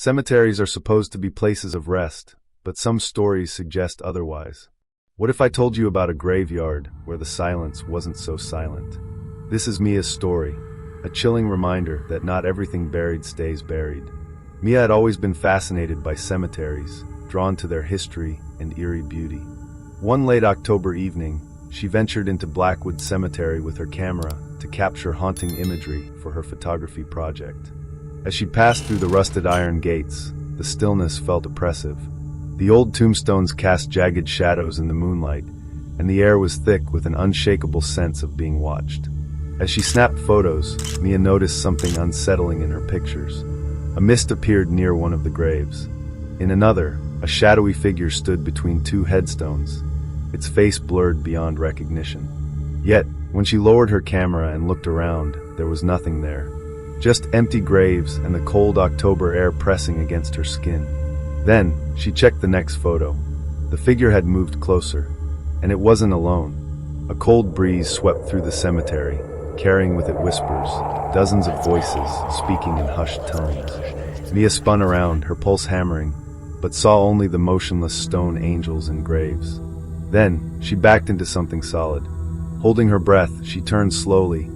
Cemeteries are supposed to be places of rest, but some stories suggest otherwise. What if I told you about a graveyard where the silence wasn't so silent? This is Mia's story, a chilling reminder that not everything buried stays buried. Mia had always been fascinated by cemeteries, drawn to their history and eerie beauty. One late October evening, she ventured into Blackwood Cemetery with her camera to capture haunting imagery for her photography project. As she passed through the rusted iron gates, the stillness felt oppressive. The old tombstones cast jagged shadows in the moonlight, and the air was thick with an unshakable sense of being watched. As she snapped photos, Mia noticed something unsettling in her pictures. A mist appeared near one of the graves. In another, a shadowy figure stood between two headstones, its face blurred beyond recognition. Yet, when she lowered her camera and looked around, there was nothing there. Just empty graves and the cold October air pressing against her skin. Then, she checked the next photo. The figure had moved closer, and it wasn't alone. A cold breeze swept through the cemetery, carrying with it whispers, dozens of voices speaking in hushed tones. Mia spun around, her pulse hammering, but saw only the motionless stone angels and graves. Then, she backed into something solid. Holding her breath, she turned slowly,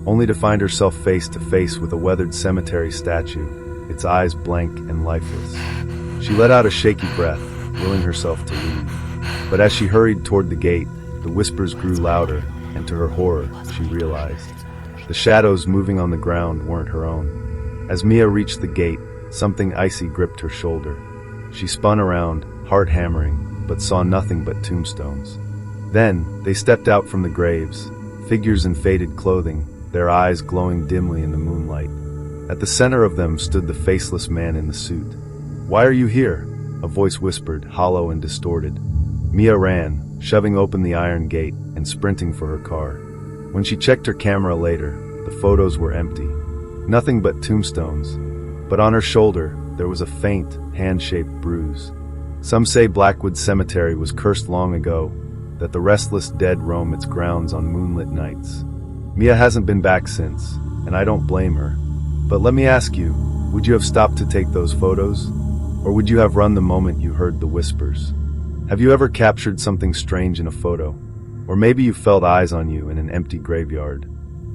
only to find herself face to face with a weathered cemetery statue, its eyes blank and lifeless. She let out a shaky breath, willing herself to leave. But as she hurried toward the gate, the whispers grew louder, and to her horror, she realized the shadows moving on the ground weren't her own. As Mia reached the gate, something icy gripped her shoulder. She spun around, heart hammering, but saw nothing but tombstones. Then, they stepped out from the graves, figures in faded clothing, their eyes glowing dimly in the moonlight. At the center of them stood the faceless man in the suit. "Why are you here?" a voice whispered, hollow and distorted. Mia ran, shoving open the iron gate and sprinting for her car. When she checked her camera later, the photos were empty. Nothing but tombstones. But on her shoulder, there was a faint, hand-shaped bruise. Some say Blackwood Cemetery was cursed long ago, that the restless dead roam its grounds on moonlit nights. Mia hasn't been back since, and I don't blame her. But let me ask you, would you have stopped to take those photos? Or would you have run the moment you heard the whispers? Have you ever captured something strange in a photo? Or maybe you felt eyes on you in an empty graveyard?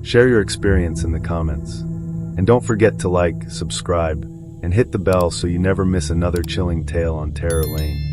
Share your experience in the comments. And don't forget to like, subscribe, and hit the bell so you never miss another chilling tale on Terror Lane.